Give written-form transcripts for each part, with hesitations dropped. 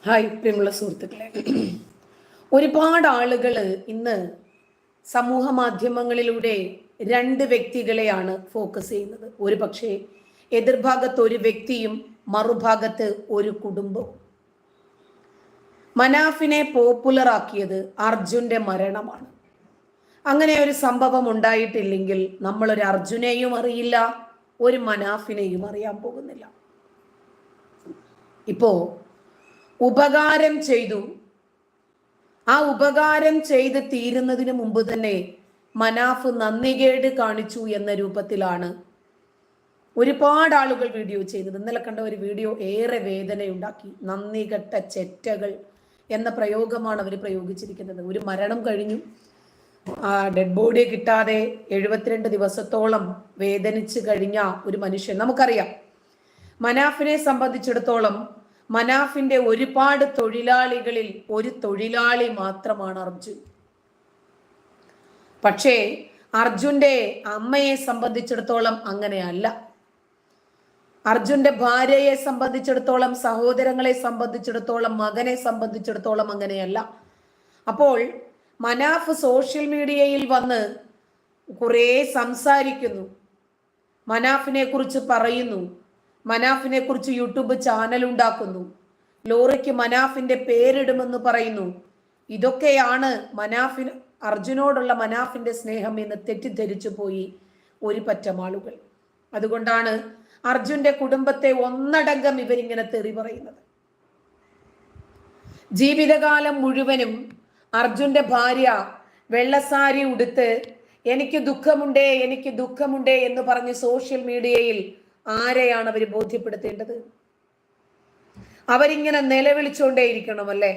Hi പ്രിയമുള്ള സുഹൃത്തുക്കളെ, ഒരുപാട് ആളുകൾ ഇന്ന് സമൂഹ മാധ്യമങ്ങളിലൂടെ രണ്ട് വ്യക്തികളെയാണ് ഫോക്കസ് ചെയ്യുന്നത്. ഒരു പക്ഷേ എതിർഭാഗത്ത് ഒരു വ്യക്തിയും മറുഭാഗത്ത് ഒരു കുടുംബവും. മനാഫിനെ പോപ്പുലർ ആക്കിയത് അർജുന്റെ മരണമാണ്. അങ്ങനെ ഒരു സംഭവം ഉണ്ടായിട്ടില്ലെങ്കിൽ നമ്മളൊരു അർജുനെയും അറിയില്ല, ഒരു മനാഫിനെയും അറിയാൻ പോകുന്നില്ല. ഇപ്പോ ഉപകാരം ചെയ്തു, ആ ഉപകാരം ചെയ്ത് തീരുന്നതിന് മുമ്പ് തന്നെ മനാഫ് നന്ദികേട് കാണിച്ചു എന്ന രൂപത്തിലാണ് ഒരുപാട് ആളുകൾ വീഡിയോ ചെയ്തത്. ഇന്നലെ കണ്ട ഒരു വീഡിയോ ഏറെ വേദനയുണ്ടാക്കി. നന്ദി കെട്ട ചെറ്റകൾ എന്ന പ്രയോഗമാണ് അവർ പ്രയോഗിച്ചിരിക്കുന്നത്. ഒരു മരണം കഴിഞ്ഞു, ആ ഡെഡ് ബോഡി കിട്ടാതെ 72 ദിവസത്തോളം വേദനിച്ച് കഴിഞ്ഞ ഒരു മനുഷ്യൻ. നമുക്കറിയാം, മനാഫിനെ സംബന്ധിച്ചിടത്തോളം മനാഫിന്റെ ഒരുപാട് തൊഴിലാളികളിൽ ഒരു തൊഴിലാളി മാത്രമാണ് അർജുൻ. പക്ഷേ അർജുന്റെ അമ്മയെ സംബന്ധിച്ചിടത്തോളം അങ്ങനെയല്ല. അർജുന്റെ ഭാര്യയെ സംബന്ധിച്ചിടത്തോളം, സഹോദരങ്ങളെ സംബന്ധിച്ചിടത്തോളം, മകനെ സംബന്ധിച്ചിടത്തോളം അങ്ങനെയല്ല. അപ്പോൾ മനാഫ് സോഷ്യൽ മീഡിയയിൽ വന്ന് കുറേ സംസാരിക്കുന്നു, മനാഫിനെ കുറിച്ച് പറയുന്നു, മനാഫിനെ കുറിച്ച് യൂട്യൂബ് ചാനൽ ഉണ്ടാക്കുന്നു, ലോറിക്ക് മനാഫിന്റെ പേരിടുമെന്ന് പറയുന്നു. ഇതൊക്കെയാണ് മനാഫിന് അർജുനോടുള്ള മനാഫിന്റെ സ്നേഹം എന്ന് തെറ്റിദ്ധരിച്ചു പോയി ഒരു പറ്റം ആളുകൾ. അതുകൊണ്ടാണ് അർജുന്റെ കുടുംബത്തെ ഒന്നടങ്കം ഇവരിങ്ങനെ തെറി പറയുന്നത്. ജീവിതകാലം മുഴുവനും അർജുന്റെ ഭാര്യ വെള്ളസാരി ഉടുത്ത് എനിക്ക് ദുഃഖമുണ്ടേ, എനിക്ക് ദുഃഖമുണ്ടേ എന്ന് പറഞ്ഞ് സോഷ്യൽ മീഡിയയിൽ ആരെയാണ് അവർ ബോധ്യപ്പെടുത്തേണ്ടത്? അവരിങ്ങനെ നിലവിളിച്ചുകൊണ്ടേയിരിക്കണം അല്ലേ?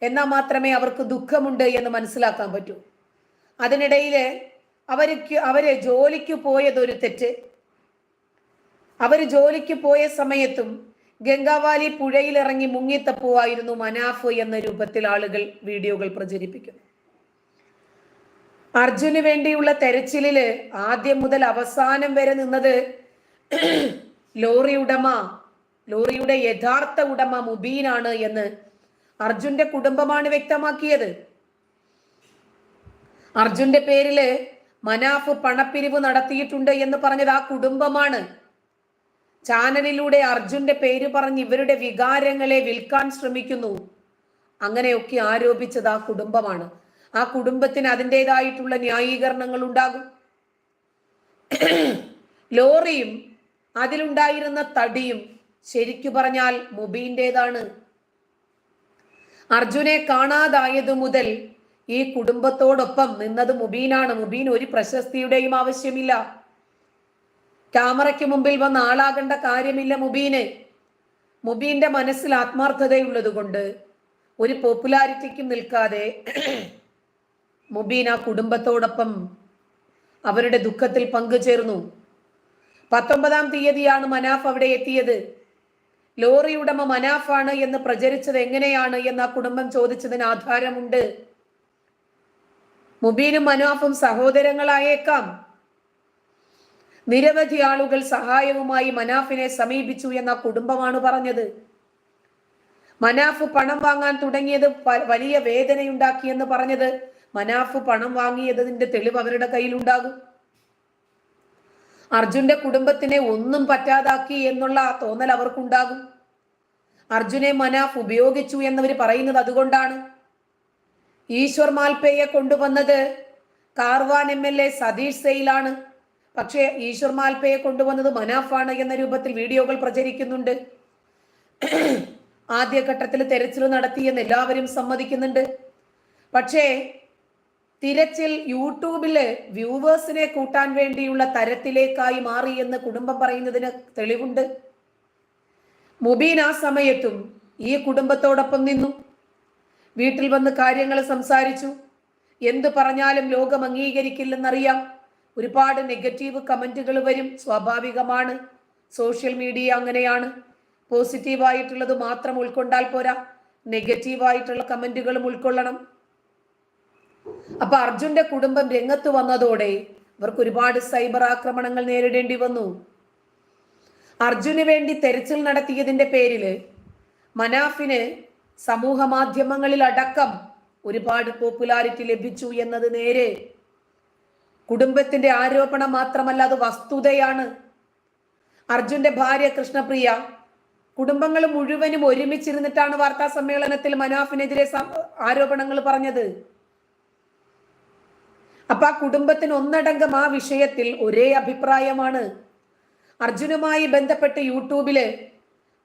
എന്നാൽ മാത്രമേ അവർക്ക് ദുഃഖമുണ്ട് എന്ന് മനസ്സിലാക്കാൻ പറ്റൂ. അതിനിടയിൽ അവര് ജോലിക്ക് പോയതൊരു തെറ്റ്. അവര് ജോലിക്ക് പോയ സമയത്തും ഗംഗാവാലി പുഴയിലിറങ്ങി മുങ്ങിത്തപ്പുവായിരുന്നു മനാഫ് എന്ന രൂപത്തിൽ ആളുകൾ വീഡിയോകൾ പ്രചരിപ്പിക്കുന്നു. അർജുന് വേണ്ടിയുള്ള തെരച്ചിലില് ആദ്യം മുതൽ അവസാനം വരെ നിന്നത് ലോറിയുടെ യഥാർത്ഥ ഉടമ മുബീനാണ് എന്ന് അർജുന്റെ കുടുംബമാണ് വ്യക്തമാക്കിയത്. അർജുന്റെ പേരില് മനാഫ് പണപ്പിരിവ് നടത്തിയിട്ടുണ്ട് എന്ന് പറഞ്ഞത് ആ കുടുംബമാണ്. ചാനലിലൂടെ അർജുന്റെ പേര് പറഞ്ഞ് ഇവരുടെ വികാരങ്ങളെ വിൽക്കാൻ ശ്രമിക്കുന്നു, അങ്ങനെയൊക്കെ ആരോപിച്ചത് ആ കുടുംബമാണ്. ആ കുടുംബത്തിന് അതിൻ്റെതായിട്ടുള്ള ന്യായീകരണങ്ങൾ ഉണ്ടാകും. ലോറിയും അതിലുണ്ടായിരുന്ന തടിയും ശരിക്കു പറഞ്ഞാൽ മുബീന്റേതാണ്. അർജുനെ കാണാതായത് മുതൽ ഈ കുടുംബത്തോടൊപ്പം നിന്നത് മുബീനാണ്. മുബീൻ ഒരു പ്രശസ്തിയുടെയും ആവശ്യമില്ല, ക്യാമറയ്ക്ക് മുമ്പിൽ വന്ന് ആളാകേണ്ട കാര്യമില്ല മുബീന്. മുബീന്റെ മനസ്സിൽ ആത്മാർത്ഥതയുള്ളത് കൊണ്ട് ഒരു പോപ്പുലാരിറ്റിക്കും നിൽക്കാതെ മുബീൻ ആ കുടുംബത്തോടൊപ്പം അവരുടെ ദുഃഖത്തിൽ പങ്കുചേർന്നു. 19-ാം തീയതിയാണ് മനാഫ് അവിടെ എത്തിയത്. ലോറി ഉടമ മനാഫാണ് എന്ന് പ്രചരിച്ചത് എങ്ങനെയാണ് എന്ന് ആ കുടുംബം ചോദിച്ചതിന് ആധാരമുണ്ട്. മുബീനും മനാഫും സഹോദരങ്ങളായേക്കാം. നിരവധി ആളുകൾ സഹായവുമായി മനാഫിനെ സമീപിച്ചു എന്ന കുടുംബമാണ് പറഞ്ഞത്. മനാഫ് പണം വാങ്ങാൻ തുടങ്ങിയത് വലിയ വേദനയുണ്ടാക്കിയെന്ന് പറഞ്ഞത് മനാഫ് പണം വാങ്ങിയതിന്റെ തെളിവ് അവരുടെ കയ്യിലുണ്ടാകും. അർജുന്റെ കുടുംബത്തിനെ ഒന്നും പറ്റാതാക്കി എന്നുള്ള തോന്നൽ അവർക്കുണ്ടാകും. അർജുനെ മനാഫ് ഉപയോഗിച്ചു എന്നവർ പറയുന്നത് അതുകൊണ്ടാണ്. ഈശ്വർ മാൽപേയെ കൊണ്ടുവന്നത് കാർവാൻ MLA സതീഷ് സെയിലാണ്. പക്ഷേ ഈശ്വർ മാൽപേയെ കൊണ്ടുവന്നത് മനാഫാണ് എന്ന രൂപത്തിൽ വീഡിയോകൾ പ്രചരിക്കുന്നുണ്ട്. ആദ്യഘട്ടത്തിൽ തെരച്ചിൽ നടത്തിയെന്ന് എല്ലാവരും സമ്മതിക്കുന്നുണ്ട്. പക്ഷേ തിരച്ചിൽ യൂട്യൂബില് വ്യൂവേഴ്സിനെ കൂട്ടാൻ വേണ്ടിയുള്ള തരത്തിലേക്കായി മാറി എന്ന് കുടുംബം പറയുന്നതിന് തെളിവുണ്ട്. മുബീൻ ആ സമയത്തും ഈ കുടുംബത്തോടൊപ്പം നിന്നു, വീട്ടിൽ വന്ന് കാര്യങ്ങൾ സംസാരിച്ചു. എന്തു പറഞ്ഞാലും ലോകം അംഗീകരിക്കില്ലെന്നറിയാം. ഒരുപാട് നെഗറ്റീവ് കമന്റുകൾ വരും, സ്വാഭാവികമാണ്. സോഷ്യൽ മീഡിയ അങ്ങനെയാണ്. പോസിറ്റീവായിട്ടുള്ളത് മാത്രം ഉൾക്കൊണ്ടാൽ പോരാ, നെഗറ്റീവായിട്ടുള്ള കമന്റുകളും ഉൾക്കൊള്ളണം. അപ്പൊ അർജുന്റെ കുടുംബം രംഗത്ത് വന്നതോടെ ഇവർക്ക് ഒരുപാട് സൈബർ ആക്രമണങ്ങൾ നേരിടേണ്ടി വന്നു. അർജുന് വേണ്ടി തെരച്ചിൽ നടത്തിയതിന്റെ പേരില് മനാഫിന് സമൂഹ മാധ്യമങ്ങളിൽ അടക്കം ഒരുപാട് പോപ്പുലാരിറ്റി ലഭിച്ചു എന്നത് നേരെ. കുടുംബത്തിന്റെ ആരോപണം മാത്രമല്ല, അത് വസ്തുതയാണ്. അർജുന്റെ ഭാര്യ കൃഷ്ണപ്രിയ കുടുംബങ്ങൾ മുഴുവനും ഒരുമിച്ചിരുന്നിട്ടാണ് വാർത്താ സമ്മേളനത്തിൽ മനാഫിനെതിരെ ആരോപണങ്ങൾ പറഞ്ഞത്. അപ്പൊ ആ കുടുംബത്തിന് ഒന്നടങ്കം ആ വിഷയത്തിൽ ഒരേ അഭിപ്രായമാണ്. അർജുനുമായി ബന്ധപ്പെട്ട് യൂട്യൂബില്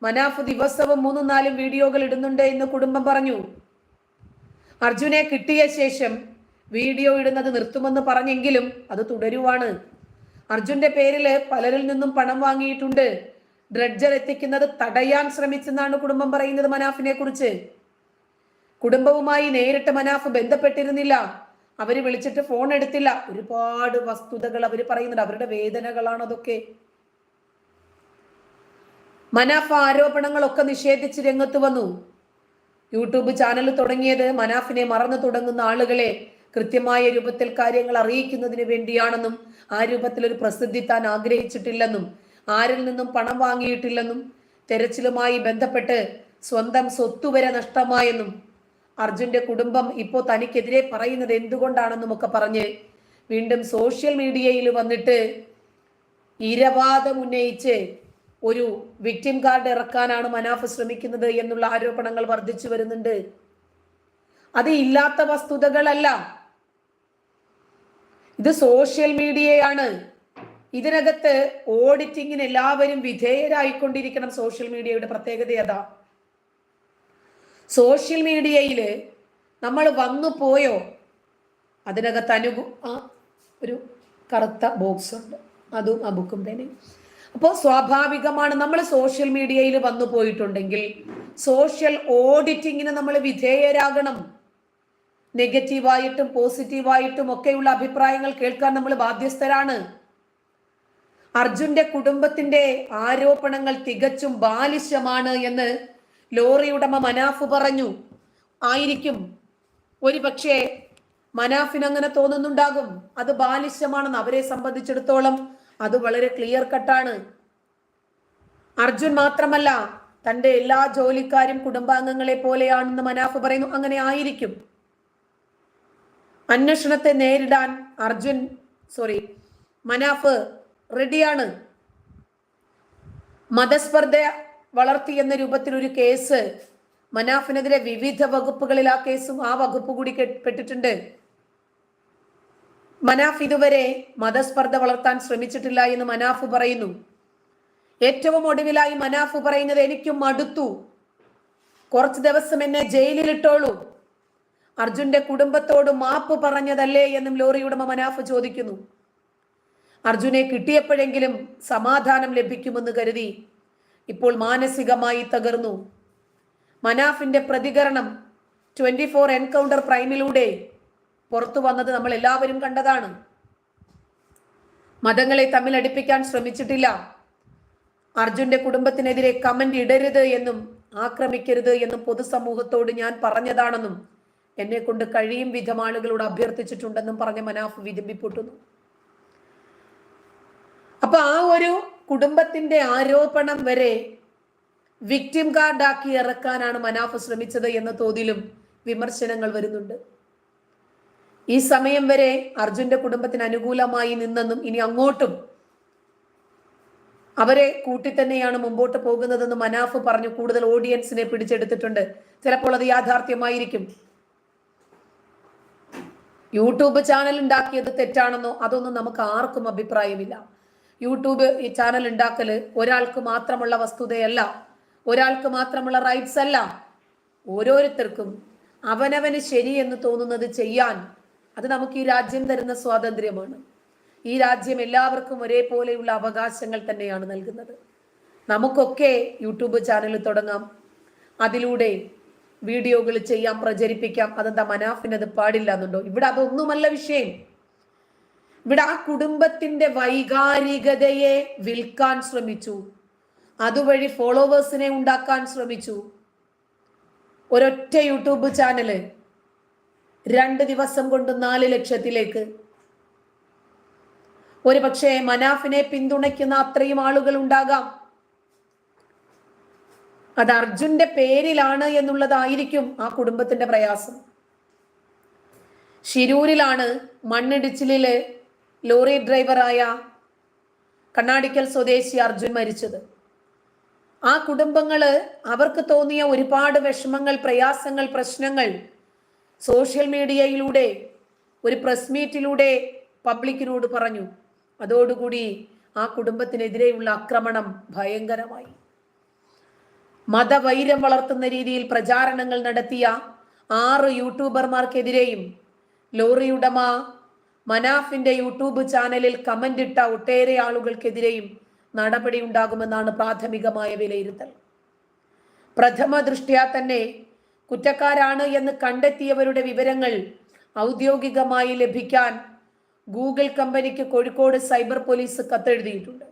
മനാഫ് ദിവസവും 3-4 വീഡിയോകൾ ഇടുന്നുണ്ട് എന്ന് കുടുംബം പറഞ്ഞു. അർജുനെ കിട്ടിയ ശേഷം വീഡിയോ ഇടുന്നത് നിർത്തുമെന്ന് പറഞ്ഞെങ്കിലും അത് തുടരുവാണ്. അർജുന്റെ പേരിൽ പലരിൽ നിന്നും പണം വാങ്ങിയിട്ടുണ്ട്. ഡ്രഡ്ജർ എത്തിക്കുന്നത് തടയാൻ ശ്രമിച്ചെന്നാണ് കുടുംബം പറയുന്നത് മനാഫിനെ കുറിച്ച്. കുടുംബവുമായി നേരിട്ട് മനാഫ് ബന്ധപ്പെട്ടിരുന്നില്ല. അവര് വിളിച്ചിട്ട് ഫോൺ എടുത്തില്ല. ഒരുപാട് വസ്തുതകൾ അവർ പറയുന്നുണ്ട്. അവരുടെ വേദനകളാണ് അതൊക്കെ. മനാഫ് ആരോപണങ്ങളൊക്കെ നിഷേധിച്ച് രംഗത്ത് വന്നു. യൂട്യൂബ് ചാനൽ തുടങ്ങിയത് മനാഫിനെ മറന്നു തുടങ്ങുന്ന ആളുകളെ കൃത്യമായ രൂപത്തിൽ കാര്യങ്ങൾ അറിയിക്കുന്നതിന് വേണ്ടിയാണെന്നും ആ രൂപത്തിൽ ഒരു പ്രസിദ്ധി താൻ ആഗ്രഹിച്ചിട്ടില്ലെന്നും ആരിൽ നിന്നും പണം വാങ്ങിയിട്ടില്ലെന്നും തെരച്ചിലുമായി ബന്ധപ്പെട്ട് സ്വന്തം സ്വത്തുവരെ നഷ്ടമായെന്നും അർജുന്റെ കുടുംബം ഇപ്പോൾ തനിക്കെതിരെ പറയുന്നത് എന്തുകൊണ്ടാണെന്നും ഒക്കെ പറഞ്ഞ് വീണ്ടും സോഷ്യൽ മീഡിയയിൽ വന്നിട്ട് ഇരവാദം ഉന്നയിച്ച് ഒരു വിക്ടിം കാർഡ് ഇറക്കാനാണ് മനാഫ് ശ്രമിക്കുന്നത് എന്നുള്ള ആരോപണങ്ങൾ വർദ്ധിച്ചു വരുന്നുണ്ട്. അത് ഇല്ലാത്ത വസ്തുതകളല്ല. ഇത് സോഷ്യൽ മീഡിയയാണ്. ഇതിനകത്ത് ഓഡിറ്റിങ്ങിന് എല്ലാവരും വിധേയരായിക്കൊണ്ടിരിക്കണം. സോഷ്യൽ മീഡിയയുടെ പ്രത്യേകത അതാ. സോഷ്യൽ മീഡിയയില് നമ്മൾ വന്നു പോയോ, അതിനകത്ത് ഒരു കറുത്ത ബോക്സ് ഉണ്ട്, അതും ആ ബുക്കും തന്നെ. അപ്പോൾ സ്വാഭാവികമാണ് നമ്മൾ സോഷ്യൽ മീഡിയയിൽ വന്നു പോയിട്ടുണ്ടെങ്കിൽ സോഷ്യൽ ഓഡിറ്റിങ്ങിന് നമ്മൾ വിധേയരാകണം. നെഗറ്റീവായിട്ടും പോസിറ്റീവായിട്ടും ഒക്കെയുള്ള അഭിപ്രായങ്ങൾ കേൾക്കാൻ നമ്മൾ ബാധ്യസ്ഥരാണ്. അർജുന്റെ കുടുംബത്തിന്റെ ആരോപണങ്ങൾ തികച്ചും ബാലിശമാണ് എന്ന് ലോറി ഉടമ മനാഫ് പറഞ്ഞു. ആയിരിക്കും, ഒരു പക്ഷേ മനാഫിന് അങ്ങനെ തോന്നുന്നുണ്ടാകും. അത് ബാലിശമാണെന്ന്. അവരെ സംബന്ധിച്ചിടത്തോളം അത് വളരെ ക്ലിയർ കട്ടാണ്. അർജുൻ മാത്രമല്ല, തന്റെ എല്ലാ ജോലിക്കാരും കുടുംബാംഗങ്ങളെ പോലെയാണെന്ന് മനാഫ് പറയുന്നു. അങ്ങനെ ആയിരിക്കും. അന്വേഷണത്തെ നേരിടാൻ മനാഫ് റെഡിയാണ്. മതസ്പർദ്ധ വളർത്തി എന്ന രൂപത്തിൽ ഒരു കേസ് മനാഫിനെതിരെ വിവിധ വകുപ്പുകളിൽ ആ വകുപ്പ് കൂടി പെട്ടിട്ടുണ്ട്. മനാഫ് ഇതുവരെ മതസ്പർദ്ധ വളർത്താൻ ശ്രമിച്ചിട്ടില്ല എന്ന് മനാഫ് പറയുന്നു. ഏറ്റവും ഒടുവിലായി മനാഫ് പറയുന്നത്, എനിക്കും മടുത്തു, കുറച്ച് ദിവസം എന്നെ ജയിലിലിട്ടോളൂ. അർജുന്റെ കുടുംബത്തോട് മാപ്പ് പറഞ്ഞതല്ലേ എന്നും ലോറി ഉടമ മനാഫ് ചോദിക്കുന്നു. അർജുനെ കിട്ടിയപ്പോഴെങ്കിലും സമാധാനം ലഭിക്കുമെന്ന് കരുതി ഇപ്പോൾ മാനസികമായി തകർന്നു. മനാഫിന്റെ പ്രതികരണം 24 എൻകൗണ്ടർ പ്രൈമിലൂടെ പുറത്തു വന്നത് നമ്മൾ എല്ലാവരും കണ്ടതാണ്. മതങ്ങളെ തമ്മിൽ അടുപ്പിക്കാൻ ശ്രമിച്ചിട്ടില്ല. അർജുന്റെ കുടുംബത്തിനെതിരെ കമന്റ് ഇടരുത് എന്നും ആക്രമിക്കരുത് എന്നും പൊതുസമൂഹത്തോട് ഞാൻ പറഞ്ഞതാണെന്നും എന്നെ കൊണ്ട് കഴിയും വിധം ആളുകളോട് അഭ്യർത്ഥിച്ചിട്ടുണ്ടെന്നും പറഞ്ഞ മനാഫ് വിതുമ്പിപ്പൊട്ടുന്നു. അപ്പൊ ആ ഒരു കുടുംബത്തിന്റെ ആരോപണം വരെ വിക്ടിം കാർഡാക്കി ഇറക്കാനാണ് മനാഫ് ശ്രമിച്ചത് എന്ന തോതിലും വിമർശനങ്ങൾ വരുന്നുണ്ട്. ഈ സമയം വരെ അർജുന്റെ കുടുംബത്തിന് അനുകൂലമായി നിന്നെന്നും ഇനി അങ്ങോട്ടും അവരെ കൂട്ടി തന്നെയാണ് മുമ്പോട്ട് പോകുന്നതെന്ന് മനാഫ് പറഞ്ഞു കൂടുതൽ ഓഡിയൻസിനെ പിടിച്ചെടുത്തിട്ടുണ്ട്. ചിലപ്പോൾ അത് യാഥാർത്ഥ്യമായിരിക്കും. യൂട്യൂബ് ചാനൽ ഉണ്ടാക്കിയത് തെറ്റാണെന്നോ അതൊന്നും നമുക്ക് ആർക്കും അഭിപ്രായമില്ല. യൂട്യൂബ് ഈ ചാനൽ ഉണ്ടാക്കല് ഒരാൾക്ക് മാത്രമുള്ള വസ്തുതയല്ല, ഒരാൾക്ക് മാത്രമുള്ള റൈറ്റ്സ് അല്ല. ഓരോരുത്തർക്കും അവനവന് ശരി എന്ന് തോന്നുന്നത് ചെയ്യാൻ അത് നമുക്ക് ഈ രാജ്യം തരുന്ന സ്വാതന്ത്ര്യമാണ്. ഈ രാജ്യം എല്ലാവർക്കും ഒരേപോലെയുള്ള അവകാശങ്ങൾ തന്നെയാണ് നൽകുന്നത്. നമുക്കൊക്കെ യൂട്യൂബ് ചാനൽ തുടങ്ങാം, അതിലൂടെ വീഡിയോകൾ ചെയ്യാം, പ്രചരിപ്പിക്കാം. അതെന്താ മനാഫിനത് പാടില്ല എന്നുണ്ടോ? ഇവിടെ അതൊന്നുമല്ല വിഷയം. ഇവിടെ ആ കുടുംബത്തിന്റെ വൈകാരികതയെ വിൽക്കാൻ ശ്രമിച്ചു, അതുവഴി ഫോളോവേഴ്സിനെ ഉണ്ടാക്കാൻ ശ്രമിച്ചു. ഒരൊറ്റ യൂട്യൂബ് ചാനല് 2 ദിവസം കൊണ്ട് 4 ലക്ഷത്തിലേക്ക്. ഒരു പക്ഷേ മനാഫിനെ പിന്തുണയ്ക്കുന്ന അത്രയും ആളുകൾ ഉണ്ടാകാം. അത് അർജുന്റെ പേരിലാണ് എന്നുള്ളതായിരിക്കും ആ കുടുംബത്തിന്റെ പ്രയാസം. ശിരൂരിലാണ് മണ്ണിടിച്ചിലില് ലോറി ഡ്രൈവറായ കണ്ണാടിക്കൽ സ്വദേശി അർജുൻ മരിച്ചത്. ആ കുടുംബങ്ങള് അവർക്ക് തോന്നിയ ഒരുപാട് വിഷമങ്ങൾ, പ്രയാസങ്ങൾ, പ്രശ്നങ്ങൾ സോഷ്യൽ മീഡിയയിലൂടെ ഒരു പ്രസ് മീറ്റിലൂടെ പബ്ലിക്കിനോട് പറഞ്ഞു. അതോടുകൂടി ആ കുടുംബത്തിനെതിരെയുള്ള ആക്രമണം ഭയങ്കരമായി. മതവൈരം വളർത്തുന്ന രീതിയിൽ പ്രചാരണങ്ങൾ നടത്തിയ 6 യൂട്യൂബർമാർക്കെതിരെയും ലോറി ഉടമ മനാഫിന്റെ യൂട്യൂബ് ചാനലിൽ കമന്റ് ഇട്ട ഒട്ടേറെ ആളുകൾക്കെതിരെയും നടപടി ഉണ്ടാകുമെന്നാണ് പ്രാഥമികമായ വിലയിരുത്തൽ. പ്രഥമ ദൃഷ്ട്യാ തന്നെ കുറ്റക്കാരാണ് എന്ന് കണ്ടെത്തിയവരുടെ വിവരങ്ങൾ ഔദ്യോഗികമായി ലഭിക്കാൻ ഗൂഗിൾ കമ്പനിക്ക് കോഴിക്കോട് സൈബർ പോലീസ് കത്തെഴുതിയിട്ടുണ്ട്.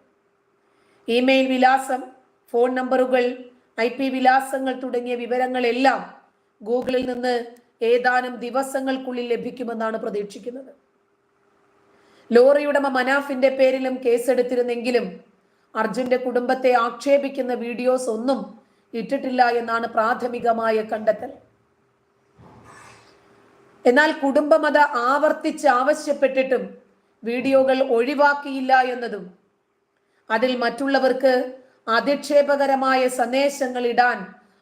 ഇമെയിൽ വിലാസം, ഫോൺ നമ്പറുകൾ, IP വിലാസങ്ങൾ തുടങ്ങിയ വിവരങ്ങളെല്ലാം ഗൂഗിളിൽ നിന്ന് ഏതാനും ദിവസങ്ങൾക്കുള്ളിൽ ലഭിക്കുമെന്നാണ് പ്രതീക്ഷിക്കുന്നത്. ലോറി ഉടമ മനാഫിന്റെ പേരിലും കേസെടുത്തിരുന്നെങ്കിലും അർജുന്റെ കുടുംബത്തെ ആക്ഷേപിക്കുന്ന വീഡിയോസ് ഒന്നും ഇട്ടിട്ടില്ല എന്നാണ് പ്രാഥമികമായ കണ്ടെത്തൽ. എന്നാൽ കുടുംബം അത് ആവർത്തിച്ച് ആവശ്യപ്പെട്ടിട്ടും വീഡിയോകൾ ഒഴിവാക്കിയില്ല എന്നതും അതിൽ മറ്റുള്ളവർക്ക് അധിക്ഷേപകരമായ സന്ദേശങ്ങൾ ഇടാൻ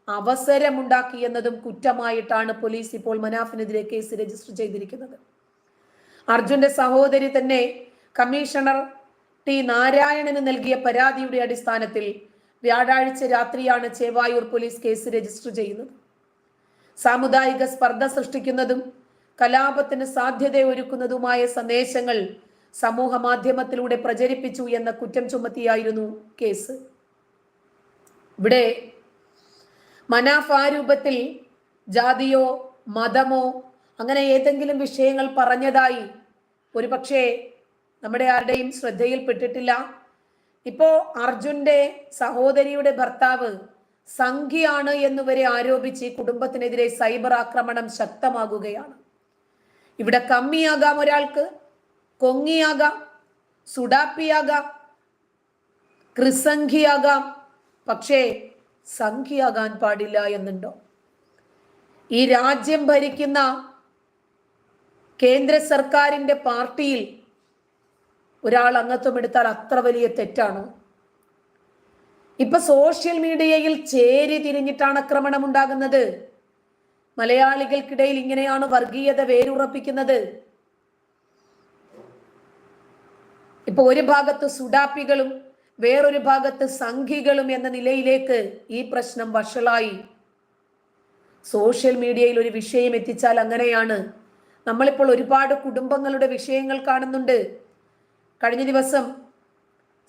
അവസരമുണ്ടാക്കി എന്നതും കുറ്റമായിട്ടാണ് പോലീസ് ഇപ്പോൾ മനാഫിനെതിരെ കേസ് രജിസ്റ്റർ ചെയ്തിരിക്കുന്നത്. അർജുന്റെ സഹോദരി തന്നെ കമ്മീഷണർ T നാരായണന് നൽകിയ പരാതിയുടെ അടിസ്ഥാനത്തിൽ വ്യാഴാഴ്ച രാത്രിയാണ് ചേവായൂർ പോലീസ് കേസ് രജിസ്റ്റർ ചെയ്യുന്നത്. സാമുദായിക സ്പർദ്ധ സൃഷ്ടിക്കുന്നതും കലാപത്തിന് സാധ്യതയൊരുക്കുന്നതുമായ സന്ദേശങ്ങൾ സമൂഹ മാധ്യമത്തിലൂടെ പ്രചരിപ്പിച്ചു എന്ന കുറ്റം ചുമത്തിയായിരുന്നു കേസ്. ഇവിടെ മനാഫ് ആ രൂപത്തിൽ ജാതിയോ മതമോ അങ്ങനെ ഏതെങ്കിലും വിഷയങ്ങൾ പറഞ്ഞതായി ഒരു പക്ഷേ നമ്മുടെ ആരുടെയും ശ്രദ്ധയിൽപ്പെട്ടിട്ടില്ല. ഇപ്പോ അർജുന്റെ സഹോദരിയുടെ ഭർത്താവ് സംഘിയാണ് എന്നുവരെ ആരോപിച്ച് ഈ കുടുംബത്തിനെതിരെ സൈബർ ആക്രമണം ശക്തമാകുകയാണ്. ഇവിടെ കമ്മിയാകാം, ഒരാൾക്ക് കൊങ്ങിയാകാം, സുഡാപ്പിയാകാം, ക്രിസംഖിയാകാം, പക്ഷേ സംഖ്യയാകാൻ പാടില്ല എന്നുണ്ടോ? ഈ രാജ്യം ഭരിക്കുന്ന കേന്ദ്ര സർക്കാരിന്റെ പാർട്ടിയിൽ ഒരാൾ അംഗത്വം എടുത്താൽ അത്ര വലിയ തെറ്റാണോ? ഇപ്പൊ സോഷ്യൽ മീഡിയയിൽ ചേരി തിരിഞ്ഞിട്ടാണ് ആക്രമണം ഉണ്ടാകുന്നത്. മലയാളികൾക്കിടയിൽ ഇങ്ങനെയാണ് വർഗീയത വേരുറപ്പിക്കുന്നത്. ഇപ്പൊ ഒരു ഭാഗത്ത് സുഡാപ്പികളും വേറൊരു ഭാഗത്ത് സംഘികളും എന്ന നിലയിലേക്ക് ഈ പ്രശ്നം വഷളായി. സോഷ്യൽ മീഡിയയിൽ ഒരു വിഷയം എത്തിച്ചാൽ അങ്ങനെയാണ്. നമ്മളിപ്പോൾ ഒരുപാട് കുടുംബങ്ങളുടെ വിഷയങ്ങൾ കാണുന്നുണ്ട്. കഴിഞ്ഞ ദിവസം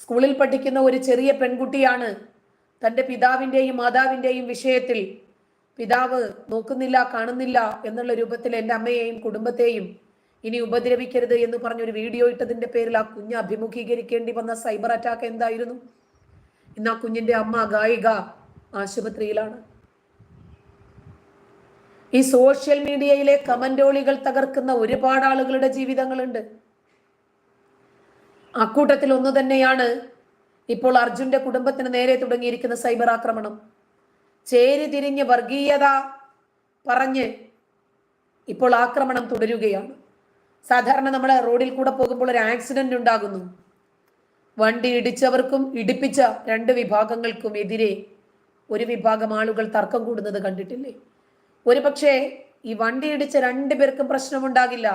സ്കൂളിൽ പഠിക്കുന്ന ഒരു ചെറിയ പെൺകുട്ടിയാണ് തൻ്റെ പിതാവിൻ്റെയും മാതാവിൻ്റെയും വിഷയത്തിൽ പിതാവ് നോക്കുന്നില്ല, കാണുന്നില്ല എന്നുള്ള രൂപത്തിൽ എൻ്റെ അമ്മയെയും കുടുംബത്തെയും ഇനി ഉപദ്രവിക്കരുത് എന്ന് പറഞ്ഞൊരു വീഡിയോ ഇട്ടതിൻ്റെ പേരിൽ ആ കുഞ്ഞ് അഭിമുഖീകരിക്കേണ്ടി വന്ന സൈബർ അറ്റാക്ക് എന്തായിരുന്നു? ഇന്ന് ആ കുഞ്ഞിൻ്റെ അമ്മ ഗായിക ആശുപത്രിയിലാണ്. ഈ സോഷ്യൽ മീഡിയയിലെ കമന്റോളികൾ തകർക്കുന്ന ഒരുപാട് ആളുകളുടെ ജീവിതങ്ങളുണ്ട്. അക്കൂട്ടത്തിൽ ഒന്ന് തന്നെയാണ് ഇപ്പോൾ അർജുന്റെ കുടുംബത്തിന് നേരെ തുടങ്ങിയിരിക്കുന്ന സൈബർ ആക്രമണം. ചേരി തിരിഞ്ഞ് വർഗീയത പറഞ്ഞ് ഇപ്പോൾ ആക്രമണം തുടരുകയാണ്. സാധാരണ നമ്മൾ റോഡിൽ കൂടെ പോകുമ്പോൾ ഒരു ആക്സിഡന്റ് ഉണ്ടാകുന്നു. വണ്ടി ഇടിച്ചവർക്കും ഇടിപ്പിച്ച 2 വിഭാഗങ്ങൾക്കും എതിരെ ഒരു വിഭാഗം ആളുകൾ തർക്കം കൂടുന്നത് കണ്ടിട്ടില്ലേ? ഒരു പക്ഷേ ഈ വണ്ടി ഇടിച്ച 2 പേർക്കും പ്രശ്നമുണ്ടാകില്ല.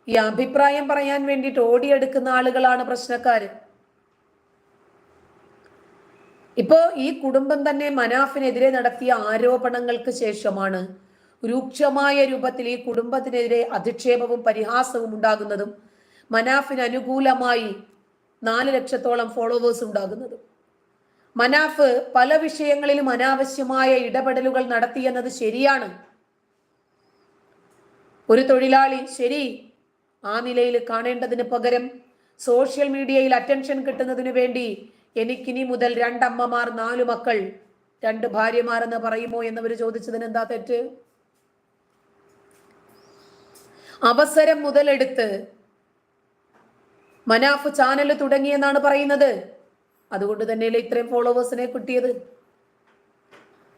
ഈ അഭിപ്രായം പറയാൻ വേണ്ടിയിട്ട് ഓടിയെടുക്കുന്ന ആളുകളാണ് പ്രശ്നക്കാര്. ഇപ്പോ ഈ കുടുംബം തന്നെ മനാഫിനെതിരെ നടത്തിയ ആരോപണങ്ങൾക്ക് ശേഷമാണ് രൂക്ഷമായ രൂപത്തിൽ ഈ കുടുംബത്തിനെതിരെ അധിക്ഷേപവും പരിഹാസവും ഉണ്ടാകുന്നതും മനാഫിന് അനുകൂലമായി 4 ലക്ഷത്തോളം ഫോളോവേഴ്സ് ഉണ്ടാകുന്നതും. മനാഫ് പല വിഷയങ്ങളിലും അനാവശ്യമായ ഇടപെടലുകൾ നടത്തിയെന്നത് ശരിയാണ്. ഒരു തൊഴിലാളി ശരി ആ നിലയിൽ കാണേണ്ടതിന് പകരം സോഷ്യൽ മീഡിയയിൽ അറ്റൻഷൻ കിട്ടുന്നതിന് വേണ്ടി എനിക്കിനി മുതൽ 2 അമ്മമാർ 4 മക്കൾ 2 ഭാര്യമാരെന്ന് പറയുമോ എന്നവർ ചോദിച്ചതിന് എന്താ തെറ്റ്? അവസരം മുതലെടുത്ത് മനാഫ് ചാനൽ തുടങ്ങിയെന്നാണ് പറയുന്നത്. അതുകൊണ്ട് തന്നെയല്ലേ ഇത്രയും ഫോളോവേഴ്സിനെ കിട്ടിയത്.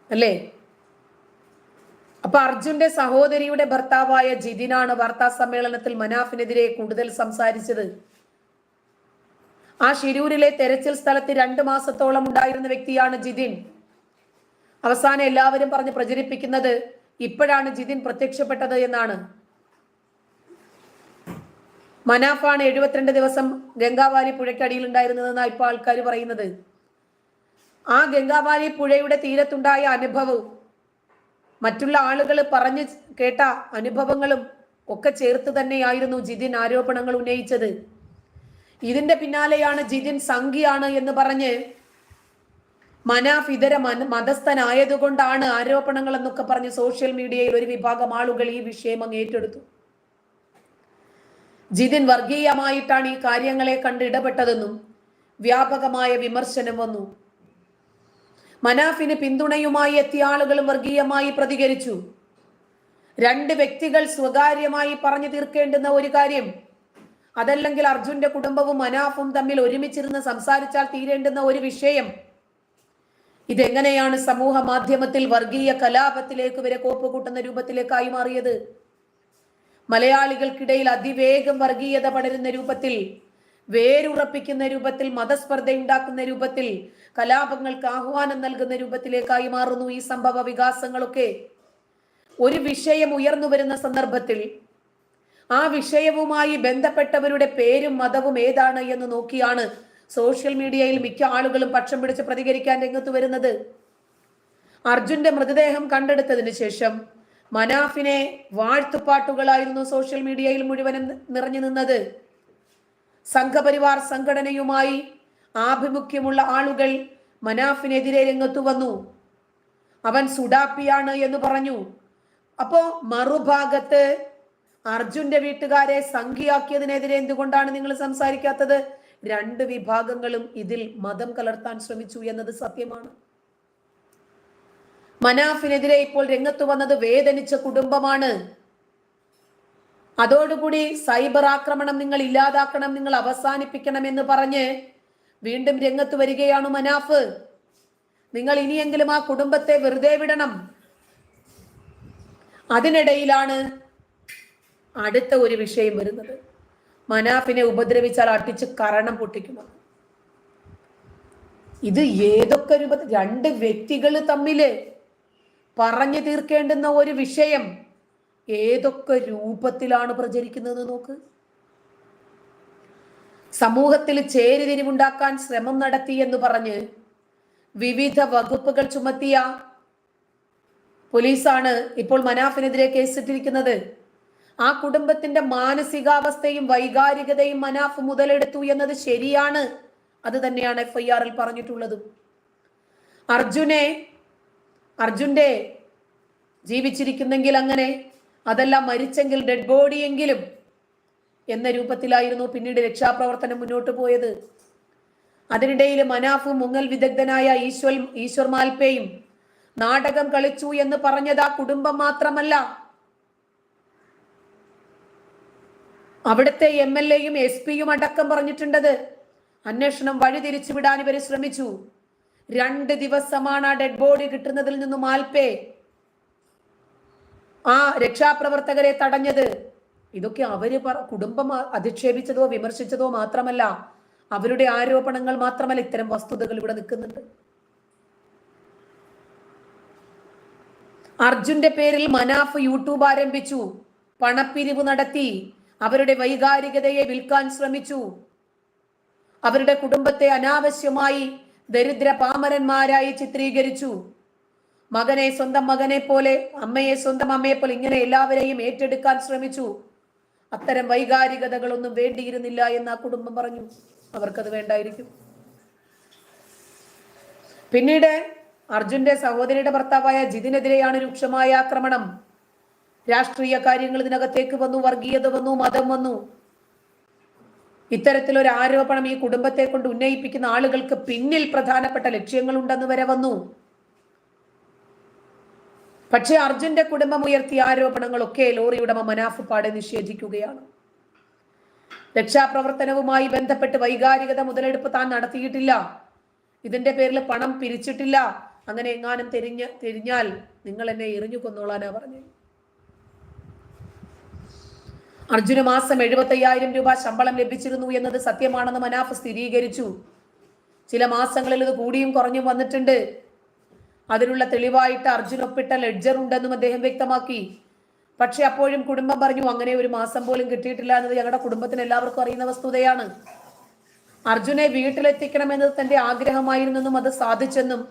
അല്ലേ? അപ്പൊ അർജുന്റെ സഹോദരിയുടെ ഭർത്താവായ ജിതിനാണ് വാർത്താ സമ്മേളനത്തിൽ മനാഫിനെതിരെ കൂടുതൽ സംസാരിച്ചത്. ആ ശിരൂരിലെ തെരച്ചിൽ സ്ഥലത്ത് 2 മാസത്തോളം ഉണ്ടായിരുന്ന വ്യക്തിയാണ് ജിതിൻ. അവസാനം എല്ലാവരും പറഞ്ഞ് പ്രചരിപ്പിക്കുന്നത് ഇപ്പോഴാണ് ജിതിൻ പ്രത്യക്ഷപ്പെട്ടത് എന്നാണ്. മനാഫാണ് 72 ദിവസം ഗംഗാവാലി പുഴയ്ക്കടിയിൽ ഉണ്ടായിരുന്നതെന്നാണ് ഇപ്പോൾ ആൾക്കാർ പറയുന്നത്. ആ ഗംഗാവാലി പുഴയുടെ തീരത്തുണ്ടായ അനുഭവവും മറ്റുള്ള ആളുകൾ പറഞ്ഞു കേട്ട അനുഭവങ്ങളും ഒക്കെ ചേർത്ത് തന്നെയായിരുന്നു ജിതിൻ ആരോപണങ്ങൾ ഉന്നയിച്ചത്. ഇതിന്റെ പിന്നാലെയാണ് ജിതിൻ സംഘിയാണ് എന്ന് പറഞ്ഞ് മനാഫ് ഇതര മതസ്ഥനായതുകൊണ്ടാണ് ആരോപണങ്ങൾ എന്നൊക്കെ പറഞ്ഞ് സോഷ്യൽ മീഡിയയിൽ ഒരു വിഭാഗം ആളുകൾ ഈ വിഷയം അങ്ങ് ഏറ്റെടുത്തു. ജിതിൻ വർഗീയമായിട്ടാണ് ഈ കാര്യങ്ങളെ കണ്ട് ഇടപെട്ടതെന്നും വ്യാപകമായ വിമർശനം വന്നു. മനാഫിന് പിന്തുണയുമായി എത്തിയ ആളുകളും വർഗീയമായി പ്രതികരിച്ചു. 2 വ്യക്തികൾ സ്വകാര്യമായി പറഞ്ഞു തീർക്കേണ്ടുന്ന ഒരു കാര്യം, അതല്ലെങ്കിൽ അർജുന്റെ കുടുംബവും മനാഫും തമ്മിൽ ഒരുമിച്ചിരുന്ന് സംസാരിച്ചാൽ തീരേണ്ടുന്ന ഒരു വിഷയം, ഇതെങ്ങനെയാണ് സമൂഹ മാധ്യമത്തിൽ വർഗീയ കലാപത്തിലേക്ക് വരെ കോപ്പ് കൂട്ടുന്ന രൂപത്തിലേക്കായി മാറിയത്? മലയാളികൾക്കിടയിൽ അതിവേഗം വർഗീയത പടരുന്ന രൂപത്തിൽ, വേരുറപ്പിക്കുന്ന രൂപത്തിൽ, മതസ്പർദ്ധ ഉണ്ടാക്കുന്ന രൂപത്തിൽ, കലാപങ്ങൾക്ക് ആഹ്വാനം നൽകുന്ന രൂപത്തിലേക്കായി മാറുന്നു ഈ സംഭവ വികാസങ്ങളൊക്കെ. ഒരു വിഷയം ഉയർന്നു വരുന്ന സന്ദർഭത്തിൽ ആ വിഷയവുമായി ബന്ധപ്പെട്ടവരുടെ പേരും മതവും ഏതാണ് എന്ന് നോക്കിയാണ് സോഷ്യൽ മീഡിയയിൽ മിക്ക ആളുകളും പക്ഷം പിടിച്ച് പ്രതികരിക്കാൻ രംഗത്ത് വരുന്നത്. അർജുന്റെ മൃതദേഹം കണ്ടെടുത്തതിന് ശേഷം മനാഫിനെ വാഴ്ത്തുപാട്ടുകളായിരുന്നു സോഷ്യൽ മീഡിയയിൽ മുഴുവനും നിറഞ്ഞു നിന്നത്. സംഘപരിവാർ സംഘടനയുമായി ആഭിമുഖ്യമുള്ള ആളുകൾ മനാഫിനെതിരെ രംഗത്തു വന്നു. അവൻ സുഡാപ്പിയാണ് എന്ന് പറഞ്ഞു. അപ്പോ മറുഭാഗത്ത് അർജുന്റെ വീട്ടുകാരെ സംഘിയാക്കിയതിനെതിരെ എന്തുകൊണ്ടാണ് നിങ്ങൾ സംസാരിക്കാത്തത്? 2 വിഭാഗങ്ങളും ഇതിൽ മതം കലർത്താൻ ശ്രമിച്ചു എന്നത് സത്യമാണ്. മനാഫിനെതിരെ ഇപ്പോൾ രംഗത്തു വന്നത് വേദനിച്ച കുടുംബമാണ്. അതോടുകൂടി സൈബർ ആക്രമണം നിങ്ങൾ ഇല്ലാതാക്കണം, നിങ്ങൾ അവസാനിപ്പിക്കണം എന്ന് പറഞ്ഞ് വീണ്ടും രംഗത്ത് വരികയാണ് മനാഫ്. നിങ്ങൾ ഇനിയെങ്കിലും ആ കുടുംബത്തെ വെറുതെ വിടണം. അതിനിടയിലാണ് അടുത്ത ഒരു വിഷയം വരുന്നത്. മനാഫിനെ ഉപദ്രവിച്ചാൽ അട്ടിച്ച് കരണം പൊട്ടിക്കുന്നത്. ഇത് ഏതൊക്കെ രൂപത്തിൽ 2 വ്യക്തികൾ തമ്മില് പറഞ്ഞു തീർക്കേണ്ടുന്ന ഒരു വിഷയം ഏതൊക്കെ രൂപത്തിലാണ് പ്രചരിക്കുന്നത് നോക്ക്. സമൂഹത്തിൽ ചേരിതിരിവുണ്ടാക്കാൻ ശ്രമം നടത്തി എന്ന് പറഞ്ഞ് വിവിധ വകുപ്പുകൾ ചുമത്തിയ പോലീസാണ് ഇപ്പോൾ മനാഫിനെതിരെ കേസിട്ടിരിക്കുന്നത്. ആ കുടുംബത്തിന്റെ മാനസികാവസ്ഥയും വൈകാരികതയും മനാഫ് മുതലെടുത്തു എന്നത് ശരിയാണ്. അത് തന്നെയാണ് FIR-ൽ പറഞ്ഞിട്ടുള്ളത്. അർജുന്റെ ജീവിച്ചിരിക്കുന്നെങ്കിൽ അങ്ങനെ, അതല്ല മരിച്ചെങ്കിൽ ഡെഡ് ബോഡി എങ്കിലും എന്ന രൂപത്തിലായിരുന്നു പിന്നീട് രക്ഷാപ്രവർത്തനം മുന്നോട്ട് പോയത്. അതിനിടയിൽ മനാഫും മുങ്ങൽ വിദഗ്ധനായ ഈശ്വർ മാൽപേയും നാടകം കളിച്ചു എന്ന് പറഞ്ഞത് ആ കുടുംബം മാത്രമല്ല, അവിടുത്തെ MLA-യും SP-യും അടക്കം പറഞ്ഞിട്ടുണ്ടത്. അന്വേഷണം വഴിതിരിച്ചുവിടാൻ ഇവർ ശ്രമിച്ചു. 2 ദിവസമാണ് ആ ഡെഡ് ബോഡി കിട്ടുന്നതിൽ നിന്നും മാൽപേ ആ രക്ഷാപ്രവർത്തകരെ തടഞ്ഞത്. ഇതൊക്കെ അവര് കുടുംബം അധിക്ഷേപിച്ചതോ വിമർശിച്ചതോ മാത്രമല്ല, അവരുടെ ആരോപണങ്ങൾ മാത്രമല്ല, ഇത്തരം വസ്തുതകൾ ഇവിടെ നിൽക്കുന്നുണ്ട്. അർജുന്റെ പേരിൽ മനാഫ് യൂട്യൂബ് ആരംഭിച്ചു, പണപ്പിരിവ് നടത്തി, അവരുടെ വൈകാരികതയെ വിൽക്കാൻ ശ്രമിച്ചു, അവരുടെ കുടുംബത്തെ അനാവശ്യമായി ദരിദ്ര പാമരന്മാരായി ചിത്രീകരിച്ചു. മകനെ സ്വന്തം മകനെ പോലെ, അമ്മയെ സ്വന്തം അമ്മയെ പോലെ, ഇങ്ങനെ എല്ലാവരെയും ഏറ്റെടുക്കാൻ ശ്രമിച്ചു. അത്തരം വൈകാരികതകളൊന്നും വേണ്ടിയിരുന്നില്ല എന്ന് ആ കുടുംബം പറഞ്ഞു. അവർക്കത് വേണ്ടായിരിക്കും. പിന്നീട് അർജുന്റെ സഹോദരിയുടെ ഭർത്താവായ ജിതിനെതിരെയാണ് രൂക്ഷമായ ആക്രമണം. രാഷ്ട്രീയ കാര്യങ്ങൾ ഇതിനകത്തേക്ക് വന്നു, വർഗീയത വന്നു, മതം വന്നു. ഇത്തരത്തിലൊരു ആരോപണം ഈ കുടുംബത്തെ കൊണ്ട് ഉന്നയിപ്പിക്കുന്ന ആളുകൾക്ക് പിന്നിൽ പ്രധാനപ്പെട്ട ലക്ഷ്യങ്ങളുണ്ടെന്ന് വരെ വന്നു. പക്ഷേ അർജുന്റെ കുടുംബം ഉയർത്തിയ ആരോപണങ്ങളൊക്കെ ലോറി ഉടമ മനാഫ് പാടെ നിഷേധിക്കുകയാണ്. രക്ഷാപ്രവർത്തനവുമായി ബന്ധപ്പെട്ട് വൈകാരികത മുതലെടുപ്പ് താൻ നടത്തിയിട്ടില്ല, ഇതിന്റെ പേരിൽ പണം പിരിച്ചിട്ടില്ല, അങ്ങനെ എങ്ങാനും തിരിഞ്ഞാൽ നിങ്ങൾ എന്നെ എറിഞ്ഞു കൊന്നോളാനാ പറഞ്ഞത്. അർജുന് മാസം 75,000 രൂപ ശമ്പളം ലഭിച്ചിരുന്നു എന്നത് സത്യമാണെന്ന് മനാഫ് സ്ഥിരീകരിച്ചു. ചില മാസങ്ങളിൽ ഇത് കൂടിയും കുറഞ്ഞും വന്നിട്ടുണ്ട്. അതിനുള്ള തെളിവായിട്ട് അർജുൻ ഒപ്പിട്ട ലെഡ്ജർ ഉണ്ടെന്നും അദ്ദേഹം വ്യക്തമാക്കി. പക്ഷെ അപ്പോഴും കുടുംബം പറഞ്ഞു അങ്ങനെ ഒരു മാസം പോലും കിട്ടിയിട്ടില്ല എന്നത് ഞങ്ങളുടെ കുടുംബത്തിന് എല്ലാവർക്കും അറിയുന്ന വസ്തുതയാണ്. അർജുനെ വീട്ടിലെത്തിക്കണമെന്നത് തന്റെ ആഗ്രഹമായിരുന്നെന്നും അത് സാധിച്ചെന്നും